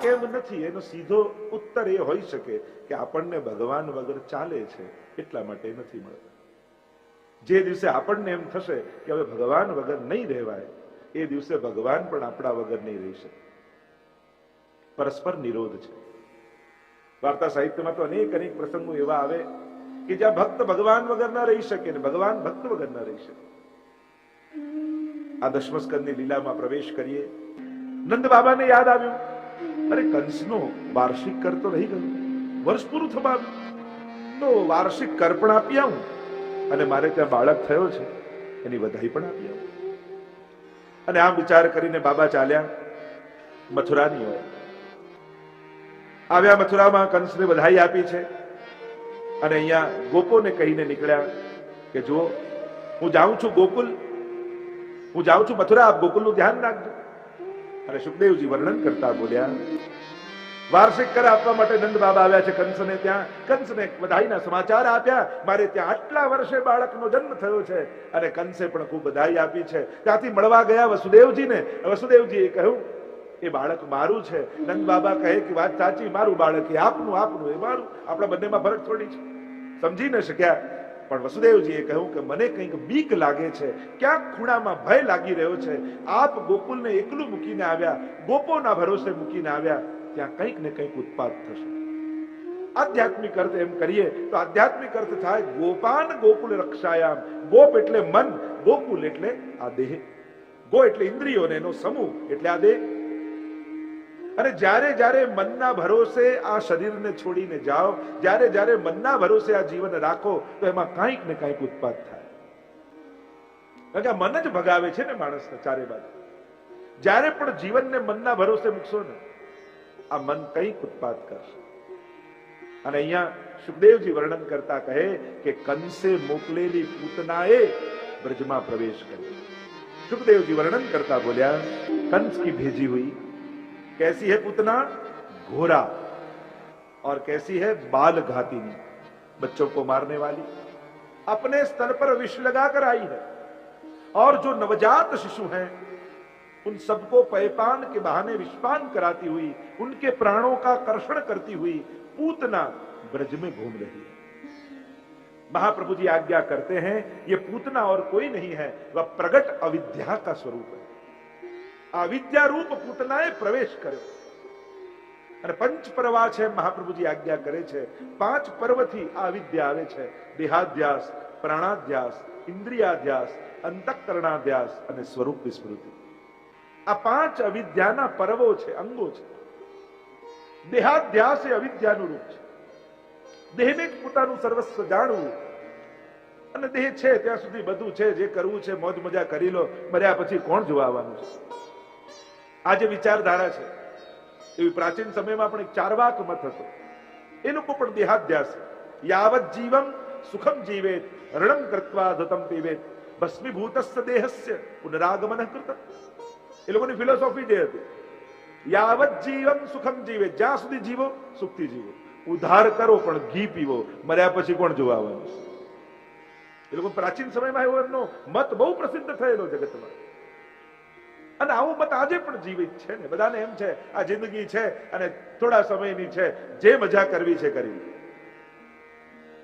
કેમ નથી એનો સીધો ઉત્તર એ હોઈ શકે કે આપણને ભગવાન વગર ચાલે છે એટલા માટે નથી મળતા. જે દિવસે આપણને એમ થશે કે હવે ભગવાન વગર નહીં રહેવાય, એ દિવસે ભગવાન પણ આપણા વગર નહીં રહી શકે. પરસ્પર નિરોધ છે. વાર્તા સાહિત્યમાં તો અનેક અનેક પ્રસંગો એવા આવે કે જ્યાં ભક્ત ભગવાન વગર ના રહી શકે ને ભગવાન ભક્ત વગર ના રહી શકે. આ દશમ સ્કંદની લીલામાં પ્રવેશ કરીએ. નંદ બાબાને યાદ આવ્યું, અરે કંસનો વાર્ષિક કર તો રહી ગયો, વર્ષ પૂરું થવા આવ્યું, તો વાર્ષિક કર પણ આપી આવું અને મારે ત્યાં બાળક થયો છે એની વધાઈ પણ આપી આવું. અને આમ વિચાર કરીને બાબા ચાલ્યા મથુરાની ઓર. આવ્યા મથુરામાં, કંસને વધાઈ આપી છે અને અહીંયા ગોપોને કહીને નીકળ્યા કે જુઓ, હું જાઉં છું ગોકુલ, હું જાઉં છું મથુરા, આપ ગોકુલનું ધ્યાન રાખજો. અને સુખદેવજી વર્ણન કરતા બોલ્યા, વાર્ષિક કર આપવા માટે નંદ બાબા આવ્યા છે કંસને ત્યાં. કંસને વધાઈના સમાચાર આપ્યા, મારે ત્યાં આટલા વર્ષે બાળકનો જન્મ થયો છે. અને કંસે પણ ખૂબ વધાઈ આપી છે. ત્યાંથી મળવા ગયા વસુદેવજીને. વસુદેવજીએ કહ્યું એ બાળક મારું છે. નંદ બાબા કહે કે વાત સાચી, મારું બાળક એ આપનું, આપનું એ મારું. આપણા બંનેમાં ફરક થોડી છે. સમજી ન શક્યા. પણ વસુદેવજીએ કહ્યું કે મને કંઈક બીક લાગે છે, ક્યાંક ખૂણામાં ભય લાગી રહ્યો છે. આપ ગોકુલને એકલું મૂકીને આવ્યા, ગોપોના ભરોસે મૂકીને આવ્યા, ત્યાં કંઈક ને કંઈક ઉત્પાત થશે. આધ્યાત્મિક અર્થ એમ કરીએ તો આધ્યાત્મિક અર્થ થાય ગોપાન ગોકુલ રક્ષાયામ. ગોપ એટલે મન, ગોકુલ એટલે આ દેહ. ગો એટલે ઇન્દ્રિયોને એનો સમૂહ એટલે આ દેહ. અને જ્યારે જ્યારે મનના ભરોસે આ શરીરને છોડીને જાઓ, જ્યારે જ્યારે મનના ભરોસે આ જીવન રાખો, તો એમાં કંઈક ને કંઈક ઉત્પાદ થાય. કારણ કે મન જ ભગાવે છે ને માણસને ચારે બાજુ. જ્યારે પણ જીવનને મનના ભરોસે મૂકશો ને, આ મન કંઈક ઉત્પાદ કરશે. અને અહીંયા સુખદેવજી વર્ણન કરતા કહે કે કંસે મોકલેલી પૂતનાએ બ્રજમાં પ્રવેશ કર્યો. सुखदेव जी वर्णन करता बोलिया, कंस की भेजी हुई कैसी है पूतना? घोरा, और कैसी है? बाल घातिनी, बच्चों को मारने वाली, अपने स्तन पर विष लगाकर आई है। और जो नवजात शिशु हैं उन सबको पैपान के बहाने विषपान कराती हुई, उनके प्राणों का कर्षण करती हुई पूतना ब्रज में घूम रही है। महाप्रभु जी आज्ञा करते हैं, ये पूतना और कोई नहीं है, वह प्रगट अविद्या का स्वरूप है। अविद्या रूप पूतनाए प्रवेश કર્યો। અને પંચ પરવા છે મહાપ્રભુજી આજ્ઞા કરે છે, પાંચ પર્વથી આ વિદ્યા આવે છે: દેહાધ્યાસ, પ્રાણાધ્યાસ, ઇન્દ્રિયાધ્યાસ, અંતઃકરણાધ્યાસ અને સ્વરૂપ વિસ્મૃતિ। આ પાંચ અવિદ્યાના પર્વો છે, અંગો છે। દેહાધ્યાસ એ અવિદ્યાનું રૂપ છે। દેહને જ પોતાનું સર્વસ્વ જાણવું, અને દેહ છે ત્યાં સુધી બધું છે, જે કરવું છે મોજ મજા કરી લો, મર્યા પછી કોણ જોવા આવવાનું છે। આ જે વિચારધારા છે એવી પ્રાચીન સમયમાં પણ એક ચારવાક મત હતો, એ લોકો પણ દેહાધ્યાસ, યાવત જીવમ સુખમ જીવેત રણમ કૃત્વા ધતમ પીવેત ભસ્મીભૂતસ્ય દેહસ્ય પુનરાગમન કૃત। એ લોકોની ફિલોસોફી જે હતી, યાવત જીવમ સુખમ જીવેત, જ્યાં સુધી જીવો સુખથી જીવો, ઉધાર કરો પણ ઘી પીવો, મર્યા પછી કોણ જોવા આવવાનું છે। એ લોકો પ્રાચીન સમયમાં એવો એમનો મત બહુ પ્રસિદ્ધ થયેલો જગતમાં, અને આવો મત આજે પણ જીવિત છે ને। બધાને એમ છે આ જિંદગી છે અને થોડા સમયની છે, જે મજા કરવી છે કરી લો,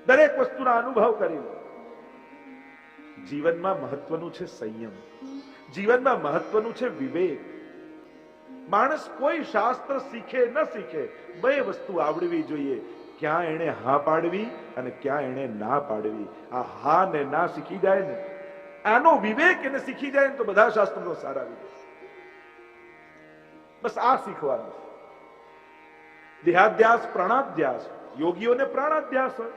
દરેક વસ્તુનો અનુભવ કરી લો। જીવનમાં મહત્વનું છે સંયમ, જીવનમાં મહત્વનું છે વિવેક। માણસ કોઈ શાસ્ત્ર શીખે ન શીખે, બે વસ્તુ આવડવી જોઈએ, ક્યાં એને હા પાડવી અને ક્યાં એને ના પાડવી। આ હા ને ના શીખી જાય ને, આનો વિવેક એને શીખી જાય ને, તો બધા શાસ્ત્રોનો સાર આવી જાય। બસ આ શીખવાનું। દેહાધ્યાસ, પ્રાણાધ્યાસ, યોગીઓને પ્રાણાધ્યાસ હોય,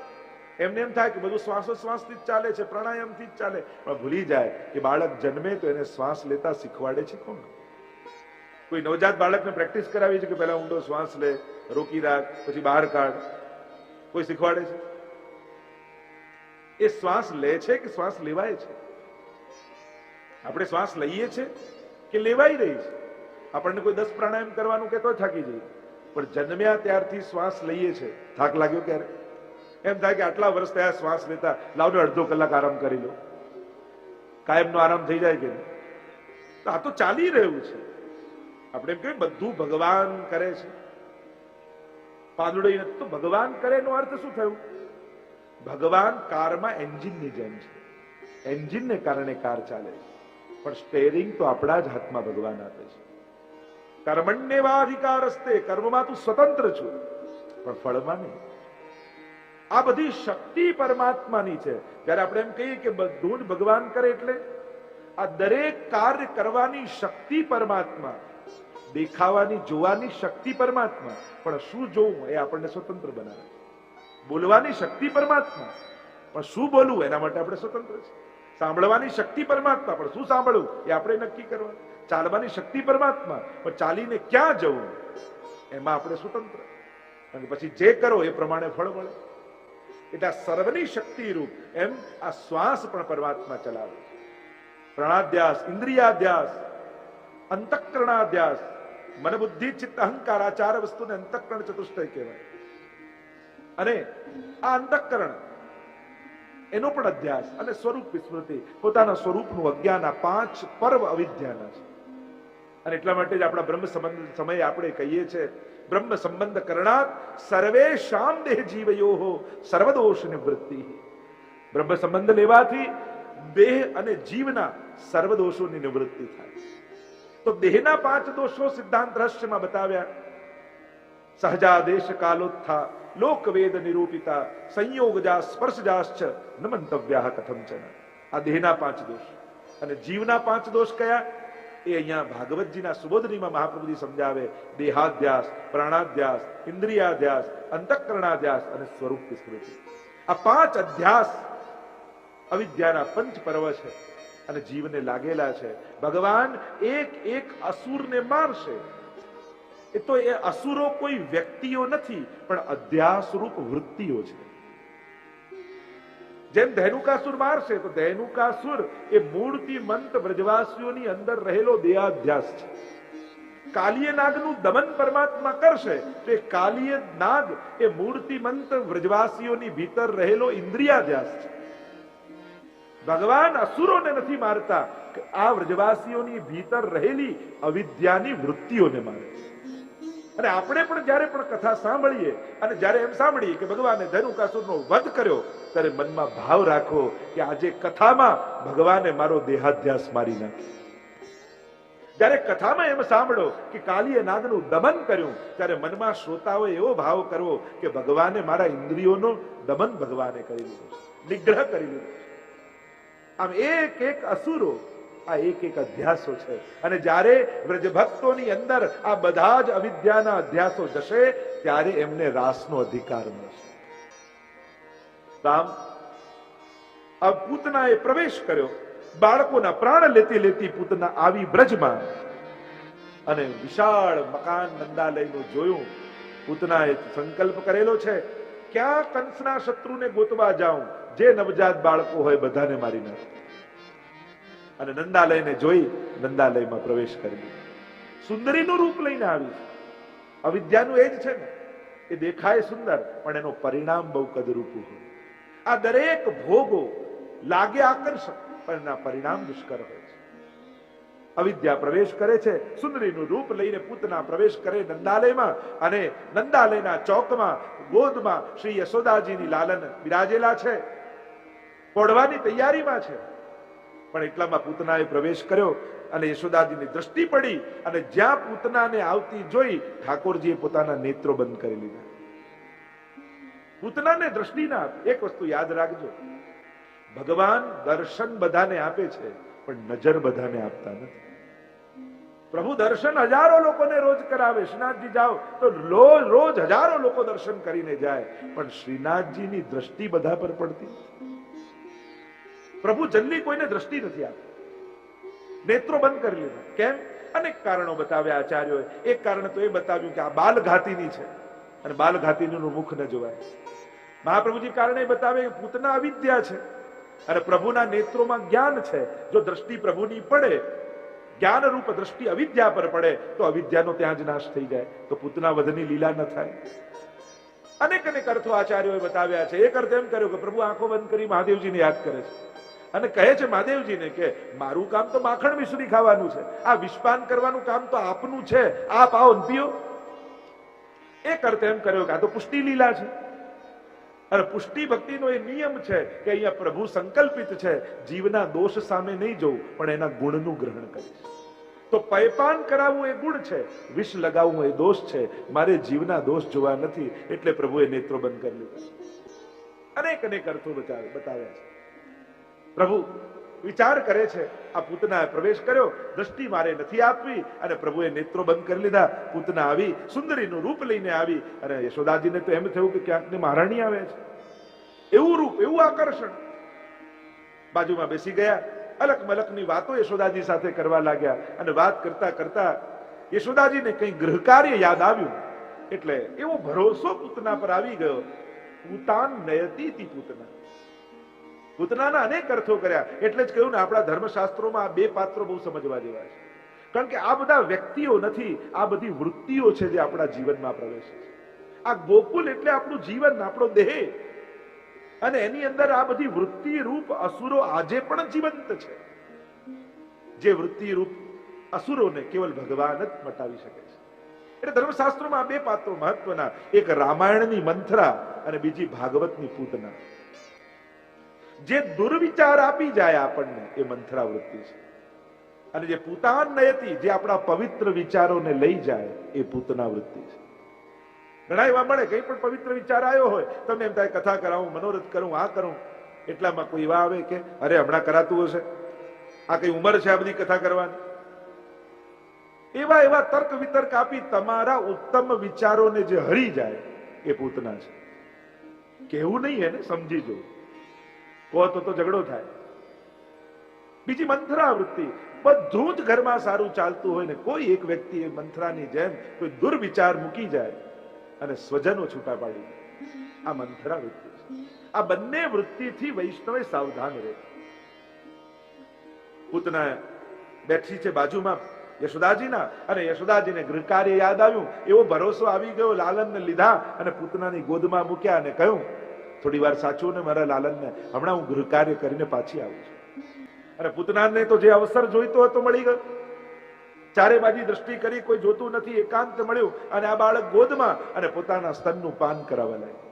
એમને એમ થાય કે બધું શ્વાસોશ્વાસથી જ ચાલે છે, પ્રાણાયામથી જ ચાલે, પણ ભૂલી જાય કે બાળક જન્મે તો એને શ્વાસ લેતા શીખવાડે છે કોણ? કોઈ નવજાત બાળકને પ્રેક્ટિસ કરાવી છે કે પહેલા ઊંડો શ્વાસ લે, રોકી રાખ, પછી બહાર કાઢ? કોઈ શીખવાડે છે? એ શ્વાસ લે છે કે શ્વાસ લેવાય છે? આપણે શ્વાસ લઈએ છે કે લેવાઈ રહી છે? આપણને કોઈ 10 પ્રાણાયામ કરવાનું કે તો થાકી જઈએ, પણ જન્મ્યા ત્યારથી શ્વાસ લઈએ છે, થાક લાગ્યો ક્યારે? એમ થાય કે આટલા વર્ષ થયા શ્વાસ લેતા, લાવને અડધો કલાક આરામ કરી લો, કાયમનો આરામ થઈ જાય કે નહીં? તો આ તો ચાલી રહ્યું છે। આપણે એમ કહીએ બધું ભગવાન કરે છે, પાંદડો નથી તો ભગવાન કરે એનો અર્થ શું થયું? ભગવાન કારમાં એન્જિનની જેમ છે. એન્જિનને કારણે કાર ચાલે છે, પણ સ્ટેરિંગ તો આપણા જ હાથમાં ભગવાન આપે છે. કર્મણ્યેવાધિકારસ્તે, કર્મમાં તું સ્વતંત્ર છું, પણ ફળમાં નહીં. આ બધી શક્તિ પરમાત્માની છે. જ્યારે આપણે એમ કહીએ કે બધું જ ભગવાન કરે, એટલે આ દરેક કાર્ય કરવાની શક્તિ પરમાત્મા, દેખાવાની જોવાની શક્તિ પરમાત્મા, પણ શું જોવું એ આપણને સ્વતંત્ર બનાવે. બોલવાની શક્તિ પરમાત્મા, પણ શું બોલવું એના માટે આપણે સ્વતંત્ર છે. સાંભળવાની શક્તિ પરમાત્મા, પણ શું સાંભળવું એ આપણે નક્કી કરવાનું. ચાલવાની શક્તિ પરમાત્મા, પણ ચાલીને ક્યાં જવું એમાં આપણે સ્વતંત્ર. અને પછી જે કરો એ પ્રમાણે ફળ મળે. એટલે આ સર્વની શક્તિ રૂપ એમ આ શ્વાસ પણ પરમાત્મા ચલાવે છે. પ્રાણાધ્યાસ, ઇન્દ્રિયાધ્યાસ, અંતઃકરણાધ્યાસ, મન બુદ્ધિ ચિત્ત અહંકાર, આ ચાર વસ્તુને અંતઃકરણ ચતુષ્ટય કહેવાય. અને આ અંતઃકરણ એનો પણ અધ્યાસ અને સ્વરૂપ વિસ્મૃતિ, પોતાના સ્વરૂપનું અજ્ઞાન, આ પાંચ પર્વ અવિદ્યાના છે. અને એટલા માટે જ આપણા બ્રહ્મ સંબંધ સમયે આપણે કહીએ છીએ, બ્રહ્મ સંબંધ કરણાત સર્વેશામ દેહ જીવયોઃ સર્વદોષ નિવૃત્તિ. બ્રહ્મ સંબંધ લેવાથી દેહ અને જીવના સર્વ દોષોની નિવૃત્તિ થાય. તો દેહના પાંચ દોષો સિદ્ધાંત રહસ્યમાં બતાવ્યા. સહજાદેશ કાલોત્થા, લોકવેદ નિરૂપિતા, સંયોગજા સ્પર્શજાશ્ચ ન મંતવ્યા કથંચન. આ દેહના પાંચ દોષ. અને જીવના પાંચ દોષ કયા એ અહીંયા ભાગવતજીના સુબોધનીમાં મહાપ્રભુજી સમજાવે. દેહાધ્યાસ, પ્રાણાધ્યાસ, ઇન્દ્રિયાધ્યાસ, અંતઃકરણાધ્યાસ અને સ્વરૂપ વિસ્મૃતિ. આ પાંચ અધ્યાસ અવિદ્યાના પંચ પર્વ છે અને જીવને લાગેલા છે. ભગવાન એક એક અસુરને મારશે. એ તો એ અસુરો કોઈ વ્યક્તિઓ નથી, પણ અધ્યાસ રૂપ વૃત્તિઓ છે. જેમ ધૈનુકાસુર મારશે તો ધૈનુકાસુર એ મૂળથી મંત વ્રજવાસીઓની અંદર રહેલો દેહાધ્યાસ છે. કાલિય નાગનું દમન પરમાત્મા કરશે તો એ કાલિય નાગ એ મૂળથી મંત વ્રજવાસીઓની ભીતર રહેલો ઇન્દ્રિયાધ્યાસ છે. ભગવાન અસુરોને નથી મારતા, આ વ્રજવાસીઓની ભીતર રહેલી અવિદ્યાની વૃત્તિઓને મારે છે. અને આપણે પણ જ્યારે પણ કથા સાંભળીએ અને જ્યારે એમ સાંભળીએ કે ભગવાને ધૈનુકાસુરનો વધ કર્યો, ત્યારે મનમાં ભાવ રાખો કે આજે કથામાં ભગવાને મારો દેહાધ્યાસ મારી નાખ્યો. જ્યારે કથામાં એમ સાંભળો કે કાલિય નાગનું દમન કર્યું, ત્યારે મનમાં શ્રોતાઓએ એવો ભાવ કરવો કે ભગવાને મારા ઇન્દ્રિયોનો દમન ભગવાને કરી લીધો, નિગ્રહ કરી લીધો. આમ એક એક અસુરો આ એક એક અધ્યાસો છે. અને જ્યારે વ્રજભક્તોની અંદર આ બધા જ અવિદ્યાના અધ્યાસો જશે, ત્યારે એમને રાસનો અધિકાર મળશે. રામ પૂતનાએ પ્રવેશ કર્યો, બાળકોના પ્રાણ લેતી લેતી પૂતના આવી બ્રજમાં અને વિશાળ મકાન નંદાલયનું જોયું. પૂતનાએ સંકલ્પ કરેલો છે, ક્યાં કંસના શત્રુને ગોતવા જાઉં, જે નવજાત બાળકો હોય બધાને મારી નાખ. અને નંદાલયને જોઈ નંદાલયમાં પ્રવેશ કરી. સુંદરીનું રૂપ લઈને આવી. અવિદ્યાનું એ જ છે ને, એ દેખાય સુંદર પણ એનો પરિણામ બહુ કદરૂપું હોય. આ દરેક ભોગો લાગે આકર્ષક પણ એના પરિણામ દુષ્કર હોય છે. અવિદ્યા પ્રવેશ કરે છે, સુંદરીનું રૂપ લઈને પૂતના પ્રવેશ કરે નંદાલયમાં, અને નંદાલયના ચોકમાં ગોદમાં શ્રી યશોદાજીની લાલન બિરાજેલા છે, પોડવાની તૈયારીમાં છે. પણ એટલામાં પૂતનાએ પ્રવેશ કર્યો અને યશોદાજીની દ્રષ્ટિ પડી, અને જ્યાં પૂતનાને આવતી જોઈ ઠાકોરજીએ પોતાના નેત્રો બંધ કરી લીધા. પૂતનાને દ્રષ્ટિ ના આપે. એક વસ્તુ યાદ રાખજો, ભગવાન દર્શન બધાને આપે છે પણ નજર બધાને આપતા નથી. પ્રભુ દર્શન હજારો લોકોને રોજ કરાવે. શ્રીનાથજી જાઓ તો રોજ હજારો લોકો દર્શન કરીને જાય, પણ શ્રીનાથજીની દ્રષ્ટિ બધા પર પડતી. પ્રભુ જલ્દી કોઈને દ્રષ્ટિ નથી આપતી. નેત્રો બંધ કરી લીધા. કેમ? અનેક કારણો બતાવ્યા આચાર્યોએ. એક કારણ તો એ બતાવ્યું કે આ બાલઘાતીની છે અને બાલઘાતીનું મુખ ન જોવાય. મહાપ્રભુજી કારણે બતાવે કે પૂતના અવિદ્યા છે અને પ્રભુના નેત્રોમાં જ્ઞાન છે. જો દ્રષ્ટિ પ્રભુની પડે, જ્ઞાન રૂપ દ્રષ્ટિ અવિદ્યા પર પડે તો અવિદ્યાનો ત્યાં જ નાશ થઈ જાય, તો પૂતના વધની લીલા ન થાય. અનેક અનેક અર્થો આચાર્યોએ બતાવ્યા છે. એક અર્થ એમ કર્યો કે પ્રભુ આંખો બંધ કરી મહાદેવજીને યાદ કરે છે અને કહે છે મહાદેવજીને કે મારું કામ તો માખણ મિશ્રી ખાવાનું છે, આ વિષપાન કરવાનું કામ તો આપનું છે, આપ આવો ને પીઓ. એક અર્થ એમ કર્યો કે આ તો પુષ્ટિ લીલા છે. અને પુષ્ટિ ભક્તિનો એ નિયમ છે કે અહીંયા પ્રભુ સંકલ્પિત છે, જીવના દોષ સામે નહીં જોવું, પણ એના ગુણનું ગ્રહણ કરીશ. તો પયપાન કરાવવું એ ગુણ છે, વિષ લગાવવું એ દોષ છે. મારે જીવના દોષ જોવા નથી, એટલે પ્રભુએ નેત્રો બંધ કરી લીધા. અનેક અનેક અર્થો બતાવ્યા છે. પ્રભુ વિચાર કરે છે, આ પૂતનાએ પ્રવેશ કર્યો, દ્રષ્ટિ મારે નથી આપવી, અને પ્રભુએ નેત્રો બંધ કરી લીધા. પૂતના આવી, સુંદરીનું રૂપ લઈને આવી, અને યશોદાજીને તો એમ થયું કે ક્યાંક ને મહારાણી આવે છે. એવું રૂપ, એવું આકર્ષણ. બાજુમાં બેસી ગયા, અલક મલકની વાતો યશોદાજી સાથે કરવા લાગ્યા. અને વાત કરતા કરતા યશોદાજીને કંઈ ગૃહ કાર્ય યાદ આવ્યું, એટલે એવો ભરોસો પૂતના પર આવી ગયો. પૂતાન નયતી પૂતના. પૂતનાના અનેક અર્થો કર્યા. એટલે જ કહ્યું ને, આપણા ધર્મશાસ્ત્રોમાં આ બે પાત્રો બહુ સમજવા જેવા છે. કારણ કે આ બધા વ્યક્તિઓ નથી, આ બધી વૃત્તિઓ છે જે આપણા જીવનમાં પ્રવેશે છે. આ ગોકુલ એટલે આપણું જીવન, આપણો દેહ, અને એની અંદર આ બધી વૃત્તિ રૂપ અસુરો આજે પણ જીવંત છે. જે વૃત્તિ રૂપ અસુરોને કેવલ ભગવાન જ મટાવી શકે છે. એટલે ધર્મશાસ્ત્રોમાં બે પાત્રો મહત્વના, એક રામાયણની મંથરા અને બીજી ભાગવતની પૂતના. જે દુર્વિચાર આપી જાય આપણને, એ મંથરા વૃત્તિ છે. અને જે પૂતાન નયતી, જે આપણા પવિત્ર વિચારોને લઈ જાય, એ પૂતના વૃત્તિ છે. ઘણા એવા મળે, કઈ પણ પવિત્ર વિચાર આવ્યો હોય, તમને એમ થાય કથા કરાવું, મનોરથ કરું, આ કરું. એટલામાં કોઈ એવા આવે કે અરે હમણાં કરાતું હશે, આ કઈ ઉંમર છે આ બધી કથા કરવાની. એવા એવા તર્ક વિતર્ક આપી તમારા ઉત્તમ વિચારોને જે હરી જાય, એ પૂતના છે. કેવું નહીં, એને સમજી જો, કહો તો ઝઘડો થાય. બીજી મંથરા વૃત્તિ, બધું જ ઘરમાં સારું ચાલતું હોય ને કોઈ એક વ્યક્તિ એ મંથરાની જેમ કોઈ દુર્વિચાર મૂકી જાય અને સ્વજનો છૂટા પાડી દે, આ મંથરા વૃત્તિ છે. આ બંને વૃત્તિથી વૈષ્ણવે સાવધાન રહે. પૂતના બેઠી છે બાજુમાં યશોદાજીના, અને યશોદાજીને ગૃહ કાર્ય યાદ આવ્યું. એવો ભરોસો આવી ગયો, લાલનને લીધા અને પૂતનાની ગોદમાં મૂક્યા અને કહ્યું, થોડી વાર સાચું ને મારા લાલનને, હમણાં હું ગૃહ કાર્ય કરીને પાછી આવું છું. અને પૂતનાને તો જે અવસર જોઈતો હતો મળી ગયો. ચારે બાજુ દ્રષ્ટિ કરી, કોઈ જોતું નથી, એકાંત મળ્યું. અને આ બાળક ગોદમાં અને પોતાના સ્તનનું પાન કરાવવા લાગી.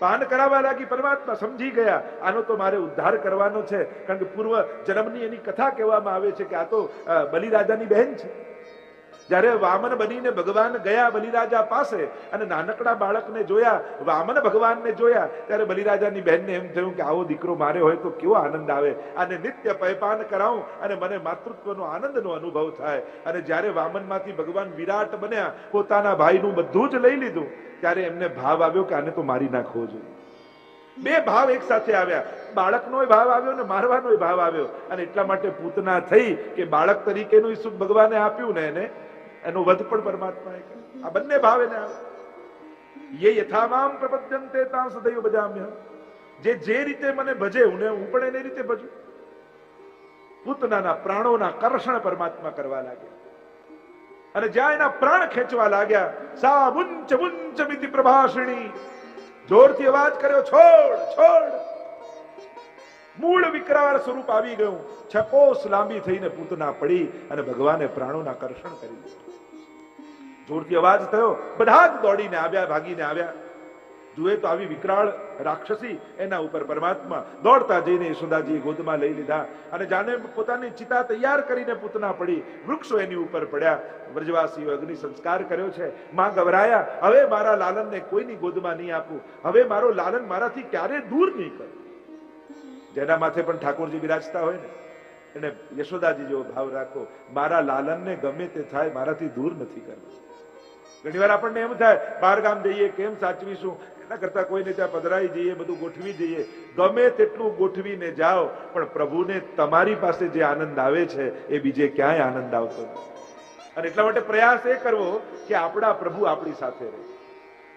પાન કરાવવા લાગી. પરમાત્મા સમજી ગયા, આનો તો મારે ઉદ્ધાર કરવાનો છે. કારણ કે પૂર્વ જન્મની એની કથા કહેવામાં આવે છે કે આ તો બલિરાજાની બહેન છે. જ્યારે વામન બનીને ભગવાન ગયા બલિરાજા પાસે અને નાનકડા બાળકને જોયા, વામન ભગવાનને જોયા, ત્યારે બલિરાજાની બહેનને એમ થયું કે આવો દીકરો મારે હોય તો કેવો આનંદ આવે, આને નિત્ય પયપાન કરાવું અને મને માતૃત્વનો આનંદનો અનુભવ થાય. અને જ્યારે વામનમાંથી ભગવાન વિરાટ બન્યા, પોતાના ભાઈનું બધું જ લઈ લીધું, ત્યારે એમને ભાવ આવ્યો કે આને તો મારી નાખવો જોઈએ. બે ભાવ એક સાથે આવ્યા, બાળકનો ભાવ આવ્યો ને મારવાનો ભાવ આવ્યો. અને એટલા માટે પૂતના થઈ કે બાળક તરીકેનું સુખ ભગવાને આપ્યું ને એને, એનો વધ પણ પરમાત્માએ કર્યો. આ બંને ભાવ એને આવે. યે યથામામ પ્રપદ્યન્તે તાં સદૈવ ભજામ્ય. જે રીતે મને ભજે હું પણ એને રીતે ભજું. પૂતનાના પ્રાણોના કર્ષણ પરમાત્મા કરવા લાગ્યા. અને જ્યાં એના પ્રાણ ખેંચવા લાગ્યા, સા મુંચ મુંચ મિતિ પ્રભાષિણી, જોરથી અવાજ કર્યો, છોડ છોડ. મૂળ વિકરાળ સ્વરૂપ આવી ગયું. છકોસ લાંબી થઈને પૂતના પડી અને ભગવાને પ્રાણોના કર્ષણ કરી દીધું. જોરથી અવાજ થયો, બધા જ દોડીને આવ્યા, ભાગીને આવ્યા. જુએ તો આવી વિકરાળ રાક્ષસી, એના ઉપર પરમાત્મા દોડતા જઈને યશોદાજીએ ગોદમાં લઈ લીધા. અને જાણે પોતાની ચિતા તૈયાર કરીને પૂતના પડી. વૃક્ષો એની ઉપર પડ્યા. વ્રજવાસીઓ અગ્નિ સંસ્કાર કર્યો છે. માં ગભરાયા, હવે મારા લાલનને કોઈની ગોદમાં નહીં આપું, હવે મારો લાલન મારાથી ક્યારે દૂર નહીં કરે. જેના માથે પણ ઠાકોરજી બિરાજતા હોય ને, એને યશોદાજી જેવો ભાવ રાખો, મારા લાલનને ગમે તે થાય મારાથી દૂર નથી કરવા. ઘણી વાર આપણને એમ થાય, બહાર ગામ જઈએ કેમ સાચવીશું, એના કરતા કોઈને ત્યાં પધરાઈ જઈએ, બધું ગોઠવી જઈએ. ગમે તેટલું ગોઠવીને જાઓ, પણ પ્રભુને તમારી પાસે જે આનંદ આવે છે એ બીજે ક્યાંય આનંદ આવતો નથી. અને એટલા માટે પ્રયાસ એ કરવો કે આપણા પ્રભુ આપણી સાથે રહે.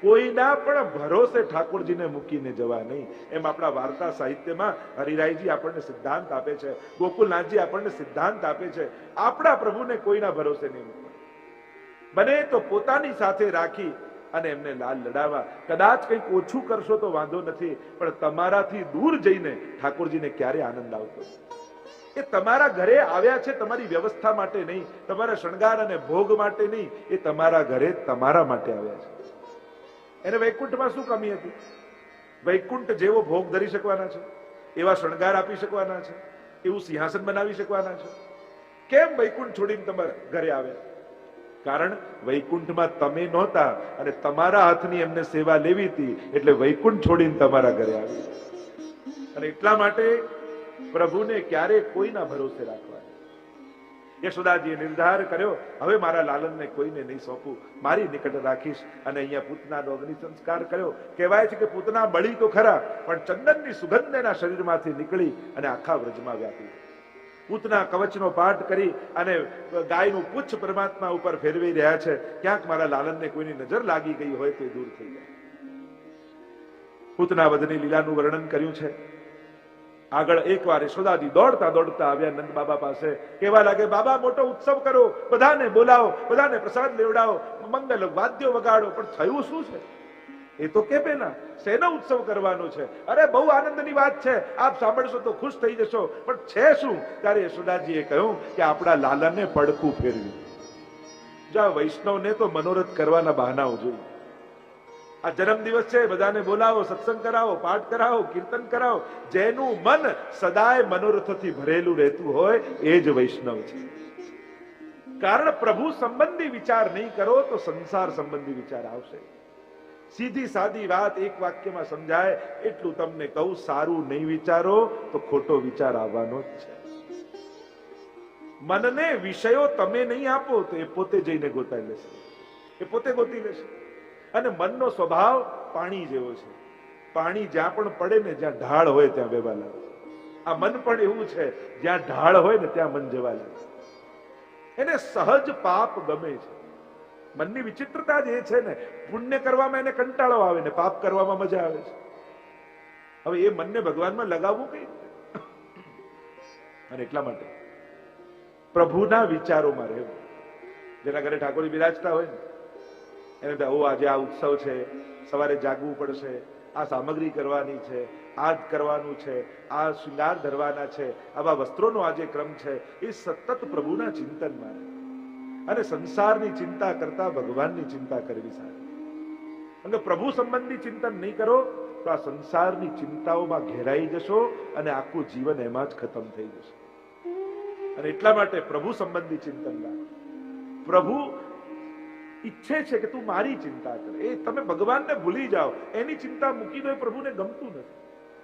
કોઈના પણ ભરોસે ઠાકોરજીને મૂકીને જવા નહીં. એમ આપણા વાર્તા સાહિત્યમાં હરિરાયજી આપણને સિદ્ધાંત આપે છે, ગોકુલનાથજી આપણને સિદ્ધાંત આપે છે, આપણા પ્રભુને કોઈના ભરોસે નહીં મૂકવા. બને તો પોતાની સાથે રાખી અને એમને લાલ લડાવવા. કદાચ કંઈક ઓછું કરશો તો વાંધો નથી, પણ તમારાથી દૂર જઈને ઠાકોરજીને ક્યારે આનંદ આવતો. એ તમારા ઘરે આવ્યા છે તમારી વ્યવસ્થા માટે નહીં, તમારા શણગાર અને ભોગ માટે નહીં, એ તમારા ઘરે તમારા માટે આવ્યા છે. એને વૈકુંઠમાં શું કમી હતી? વૈકુંઠ જેવો ભોગ ધરી શકવાના છે, એવા શણગાર આપી શકવાના છે, એવું સિંહાસન બનાવી શકવાના છે. કેમ વૈકુંઠ છોડીને તમારા ઘરે આવ્યા? કારણ વૈકુંઠમાં તમે નહોતા અને તમારા હાથની એમને સેવા લેવી હતી, એટલે વૈકુંઠ છોડીને તમારા ઘરે આવી. અને એટલા માટે પ્રભુને ક્યારે કોઈના ભરોસે રાખવા. યશોદાજીએ નિર્ધાર કર્યો, હવે મારા લાલનને કોઈને નહીં સોંપું, મારી નિકટ રાખીશ. અને અહીંયા પૂતનાનો અગ્નિ સંસ્કાર કર્યો. કહેવાય છે કે પૂતના બળી તો ખરા, પણ ચંદનની સુગંધ એના શરીરમાંથી નીકળી અને આખા વ્રજમાં વ્યાપી. પૂતના કવચનો પાઠ કરી અને ગાયનું પુચ્છ પરમાત્મા ઉપર ફેરવી રહ્યા છે. ક્યાંક મારા લાલનને કોઈની નજર લાગી ગઈ હોય તો દૂર થઈ જાય. પૂતના વધની લીલાનું વર્ણન કર્યું છે. આગળ એકવાર યશોદાજી દોડતા દોડતા આવ્યા નંદ બાબા પાસે. કહેવા લાગે, બાબા મોટો ઉત્સવ કરો, બધાને બોલાવો, બધાને પ્રસાદ લેવડાવો, મંગલ વાદ્યો વગાડો. પણ થયું શું છે? એ તો કે પેલા શેનો ઉત્સવ કરવાનો છે? અરે બહુ આનંદની વાત છે, આપ સાંભળશો તો ખુશ થઈ જશો. પણ છે શું? ત્યારે યશોદાજીએ કહ્યું કે આપણા લાલાને પડખું ફેરવી. જા વૈષ્ણવને તો મનોરથ કરવાના બહાનાઓ જોઈએ. આ જન્મદિવસ છે, બધાને બોલાવો, સત્સંગ કરાવો, પાઠ કરાવો, કીર્તન કરાવો. જેનું મન સદાય મનોરથથી ભરેલું રહેતું હોય એ જ વૈષ્ણવ છે. કારણ પ્રભુ સંબંધી વિચાર નહીં કરો તો સંસાર સંબંધી વિચાર આવશે. સીધી સાદી વાત એક વાક્યમાં સમજાય એટલું તમને કહું, સારું નહીં વિચારો તો ખોટો વિચાર આવવાનો જ છે. મનને વિષયો તમે નહીં આપો તો એ પોતે જઈને ગોતાઈ લેશે, એ પોતે ગોતી લેશે. અને મનનો સ્વભાવ પાણી જેવો છે. પાણી જ્યાં પણ પડે ને, જ્યાં ઢાળ હોય ત્યાં વહેવા લાગે. આ મન પણ એવું છે, જ્યાં ઢાળ હોય ને ત્યાં મન જવા લાગે. એને સહજ પાપ ગમે છે. મનની વિચિત્રતા જ એ છે ને, પુણ્ય કરવામાં એને કંટાળો આવે ને પાપ કરવામાં મજા આવે છે. હવે એ મનને ભગવાનમાં લગાવવું કઈ? અને એટલા માટે પ્રભુના વિચારોમાં રહેવું. જેના ઘરે ઠાકોરજી બિરાજતા હોય ને, એને આજે આ ઉત્સવ છે, સવારે જાગવું પડશે, આ સામગ્રી કરવાની છે, આ જ કરવાનું છે, આ શૃંગાર ધરવાના છે, આવા વસ્ત્રોનો આજે ક્રમ છે. એ સતત પ્રભુના ચિંતનમાં અને સંસારની ચિંતા કરતા ભગવાનની ચિંતા કરવી સારી. અને પ્રભુ સંબંધી ચિંતન નહીં કરો તો આ સંસારની ચિંતાઓમાં ઘેરાઈ જશો અને આખું જીવન એમાં જ ખતમ થઈ જશે. અને એટલા માટે પ્રભુ સંબંધી ચિંતન રાખ. પ્રભુ ઈચ્છે છે કે તું મારી ચિંતા કર. એ તમે ભગવાનને ભૂલી જાઓ, એની ચિંતા મૂકી દો, એ પ્રભુને ગમતું નથી.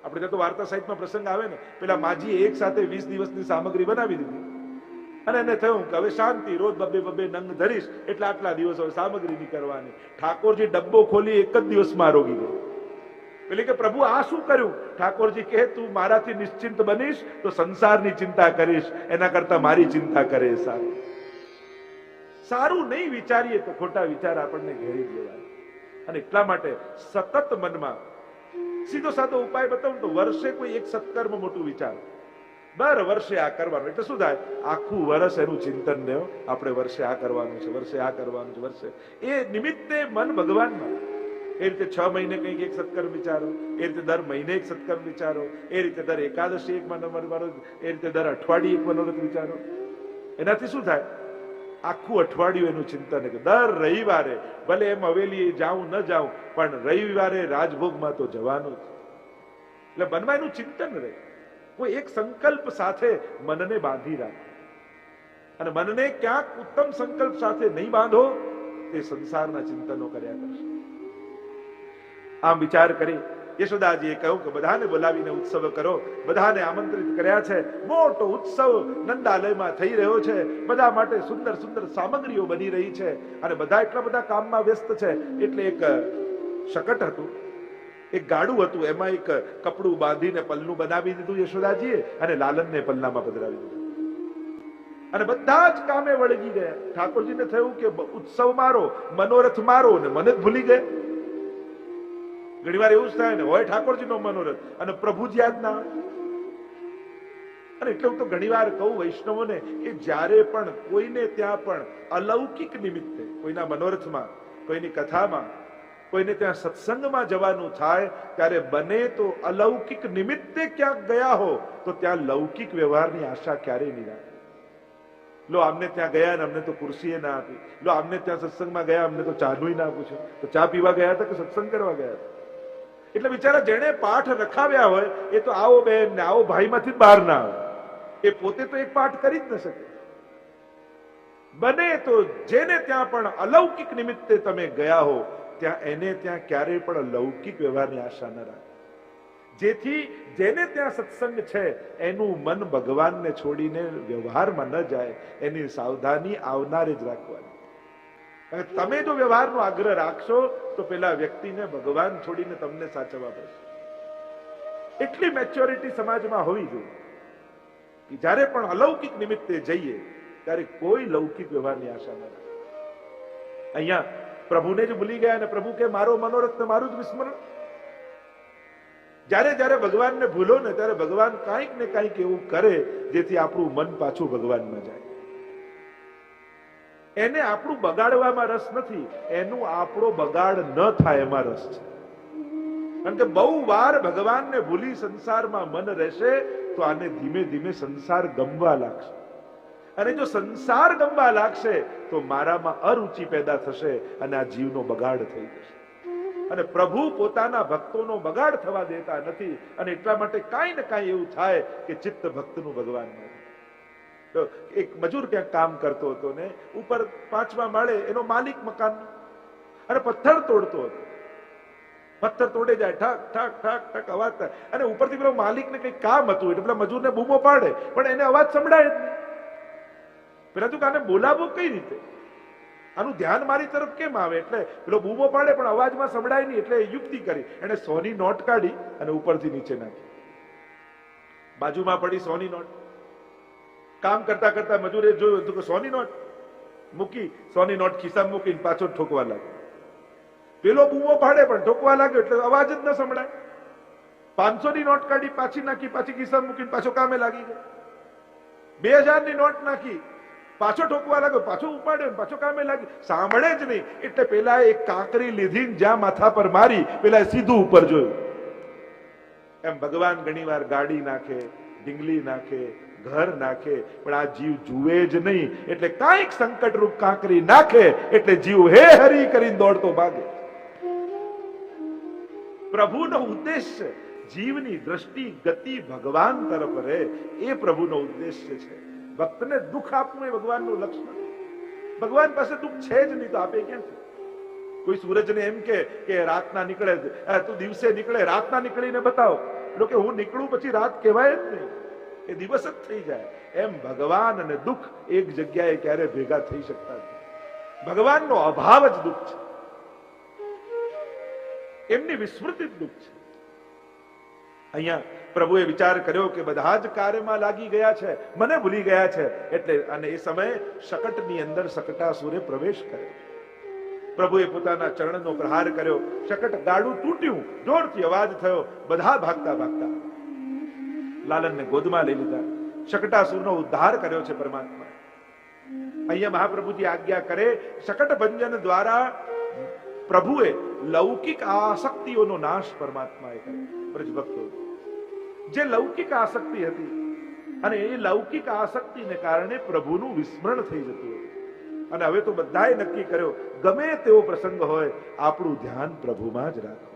આપણે ત્યાં તો વાર્તા સાહિત્યમાં પ્રસંગ આવે ને, પેલા માજીએ એક સાથે 20 દિવસની સામગ્રી બનાવી દીધી અને એને થયું કે હવે શાંતિ, રોજ બબે નંગ ધરીશ એટલે આટલા દિવસ હવે સામગ્રી નહીં કરવાની. ઠાકોરજી ડબ્બો ખોલી એક જ દિવસમાં રોગી ગયો. પેલી કે પ્રભુ આ શું કર્યું? ઠાકોરજી કહે, તું મારાથી નિશ્ચિંત બનીશ તો સંસારની ચિંતા કરીશ, એના કરતા મારી ચિંતા કરે સારું. સારું નહીં વિચારીએ તો ખોટા વિચાર આપણને ઘેરી લેવાય. અને એટલા માટે સતત મનમાં સીધો સાધો ઉપાય બતાવું તો વર્ષે કોઈ એક સત્કર્મ મોટું વિચાર, દર વર્ષે આ કરવાનું. એટલે શું થાય? આખું વર્ષ એનું ચિંતન ને આપણે વર્ષે આ કરવાનું છે, વર્ષે આ કરવાનું છે, વર્ષે એ નિમિત્તે મન ભગવાનમાં. એ રીતે 6 મહિને કંઈક એક સત્કર્મ વિચારો, એ રીતે દર મહિને એક સત્કર્મ વિચારો, એ રીતે દર એકાદશી એક મનોરથ, એ રીતે દર અઠવાડિયે એક મનોરથ વિચારો. એનાથી શું થાય? આખું અઠવાડિયું એનું ચિંતન. દર રવિવારે ભલે એમ હવેલી જાઉં ન જાઉં, પણ રવિવારે રાજભોગમાં તો જવાનું જ. એટલે મનમાં એનું ચિંતન રહે. કોઈ એક સંકલ્પ સાથે મનને બાંધી રાખો. અને મનને ક્યાંક ઉત્તમ સંકલ્પ સાથે નહીં બાંધો, તે સંસારના ચિંતનો કર્યા કરશે. આમ વિચાર કરી યશોદાજીએ કહ્યું કે બધાને બોલાવીને ઉત્સવ કરો. બધાને આમંત્રિત કર્યા છે. મોટો ઉત્સવ નંદાલયમાં થઈ રહ્યો છે. બધા માટે સુંદર સુંદર સામગ્રીઓ બની રહી છે અને બધા એટલા બધા કામમાં વ્યસ્ત છે. એટલે એક શકટ હતું, એક ગાડું હતું, એમાં એક કપડું બાંધીને પલ્લું બનાવી દીધું યશોદાજીએ અને લાલનને પલ્લામાં પધરાવી દીધું. અને બધા જ કામે વળગી ગયા. ઠાકોરજીને થયું કે ઉત્સવ મારો, મનોરથ મારો, ને મને જ ભૂલી ગયા. ઘણી વાર એવું જ થાય ને, હોય ઠાકોરજીનો મનોરથ અને પ્રભુ જ યાદ ના આવે. અને એટલે હું તો ઘણી વાર કહું વૈષ્ણવોને કે જ્યારે પણ કોઈને ત્યાં પણ અલૌકિક નિમિત્તે, કોઈના મનોરથમાં, કોઈની કથામાં કોઈને ત્યાં સત્સંગમાં જવાનું થાય ત્યારે બને તો અલૌકિક નિમિત્તે ક્યાંક ગયા હો તો ત્યાં લૌકિક વ્યવહારની આશા ક્યારેય નહીં રાખે. લો આમને ત્યાં ગયા ને અમને તો ખુરશીએ ના આપી, લો આમને ત્યાં સત્સંગમાં ગયા અમને તો ચાનું ના પૂછ્યું, તો ચા પીવા ગયા હતા કે સત્સંગ કરવા ગયા હતા? એટલે બિચારા જેણે પાઠ રખાવ્યા હોય એ તો આવો બેન ને આવો ભાઈમાંથી બહાર ના આવે, એ પોતે તો એક પાઠ કરી જ ન શકે. બને તો જેને ત્યાં પણ અલૌકિક નિમિત્તે તમે ગયા હો ત્યાં એને ત્યાં ક્યારેય પણ લૌકિક વ્યવહારની આશા ન રાખે, જેથી જેને ત્યાં સત્સંગ છે એનું મન ભગવાનને છોડીને વ્યવહારમાં ન જાય એની સાવધાની આવનારે જ રાખવાની. તમે જો વ્યવહારનો આગ્રહ રાખશો તો પેલા વ્યક્તિને ભગવાન છોડીને તમને સાચવવા પડશે. એટલી મેચ્યોરિટી સમાજમાં હોવી જોઈએ કે જ્યારે પણ અલૌકિક નિમિત્તે જઈએ ત્યારે કોઈ લૌકિક વ્યવહારની આશા ન રાખે. અહીંયા પ્રભુને જ ભૂલી ગયા અને પ્રભુ કે મારો મનોરથ મારું જ વિસ્મરણ. જ્યારે જ્યારે ભગવાનને ભૂલો ને ત્યારે ભગવાન કાંઈક ને કાંઈક એવું કરે જેથી આપણું મન પાછું ભગવાનમાં જાય. એને આપણું બગાડવામાં રસ નથી, એનું આપણો બગાડ ન થાય એમાં રસ છે. કારણ કે બહુ વાર ભગવાનને ભૂલી સંસારમાં મન રહેશે તો આને ધીમે ધીમે સંસાર ગમવા લાગશે, અને જો સંસાર ગમવા લાગશે તો મારામાં અરુચિ પેદા થશે અને આ જીવનો બગાડ થઈ જશે. અને પ્રભુ પોતાના ભક્તોનો બગાડ થવા દેતા નથી, અને એટલા માટે કાંઈ ને કાંઈ એવું થાય કે ચિત્ત ભક્તનું ભગવાનમાં. તો એક મજૂર ક્યાંક કામ કરતો હતો ને ઉપર 5મા માળે એનો માલિક મકાન અને પથ્થર તોડતો હતો. પથ્થર તોડે જાય, ઠક ઠક ઠક ઠક અવાજ થાય, અને ઉપરથી પેલો માલિકને કંઈક કામ હતું એટલે પેલા મજૂરને બૂમો પાડે પણ એને અવાજ સંભળાય જ નહીં. પેલા તું આને બોલાવવું કઈ રીતે, આનું ધ્યાન મારી તરફ કેમ આવે, એટલે પેલો બૂમો પાડે પણ અવાજમાં સંભળાય નહીં, એટલે યુક્તિ કરી એને 100ની નોટ કાઢી અને ઉપરથી નીચે નાખી. બાજુમાં પડી 100ની નોટ. કામ કરતા કરતા મજૂરે જોયું હતું કે 100ની નોટ મૂકી, 100ની નોટ ખિસ્સામાં મૂકીને પાછો ઠોકવા લાગ્યો. પેલો બૂમો પાડે પણ ઠોકવા લાગ્યો એટલે અવાજ જ ન સંભળાય. 500ની નોટ કાઢી પાછી નાખી, પાછી ખિસ્સામાં મૂકીને પાછો કામે લાગી ગયો. 2000ની નોટ નાખી, પાછો ઠોકવા લાગ્યો, પાછો ઉપાડ્યો, પાછો કામે લાગી, સાંભળે જ નહીં. એટલે પેલા એક કાંકરી લીધી જ્યાં માથા પર મારી પેલા સીધું ઉપર જોયું. એમ ભગવાન ઘણીવાર ગાડી નાખે, ઢીંગલી નાખે, ઘર નાખે, પણ આ જીવ જુએ જ નહીં. એટલે કાંઈક સંકટ રૂપ કાંકરી નાખે એટલે જીવ હે હરી કરીને દોડતો ભાગે. પ્રભુનો ઉદ્દેશ્ય જીવની દ્રષ્ટિ ગતિ ભગવાન તરફ રહે, એ પ્રભુનો ઉદ્દેશ્ય છે. ભક્તને દુઃખ આપવું એ ભગવાનનું લક્ષ્ય. ભગવાન પાસે દુઃખ છે જ નહીં તો આપે ક્યાંથી? કોઈ સૂરજને એમ કે રાતના નીકળે, તું દિવસે નીકળે, રાતના નીકળીને બતાવો, એટલે કે હું નીકળું પછી રાત કહેવાય જ નહીં, એ દિવસ જ થઈ જાય. એમ ભગવાન અને દુઃખ એક જગ્યાએ ક્યારે ભેગા થઈ શકતા નથી. ભગવાનનો અભાવ જ દુઃખ છે, એમની વિસ્મૃતિ જ દુઃખ છે. અહીંયા પ્રભુએ વિચાર કર્યો કે બધા જ કાર્યમાં લાગી ગયા છે, મને ભૂલી ગયા છે, એટલે અને એ સમયે શકટની અંદર શકટાસુરે પ્રવેશ કર્યો. પ્રભુએ પોતાના ચરણનો પ્રહાર કર્યો, શકટ ગાડું તૂટ્યું, જોરથી અવાજ થયો, બધા ભાગતા ભાગતા લાલનને ગોદમાં લઈ લીધા. શકટાસુરનો ઉદ્ધાર કર્યો છે પરમાત્મા. અહીંયા મહાપ્રભુજી આજ્ઞા કરે, શકટ ભંજન દ્વારા પ્રભુએ લૌકિક આસક્તિઓનો નાશ પરમાત્માએ કર્યો. બ્રજ ભક્તો જે લૌકિક આસક્તિ હતી, અને એ લૌકિક આસક્તિને કારણે પ્રભુનું વિસ્મરણ થઈ જતું હતું. અને હવે તો બધાએ નક્કી કર્યો ગમે તેવો પ્રસંગ હોય આપણું ધ્યાન પ્રભુમાં જ રાખો.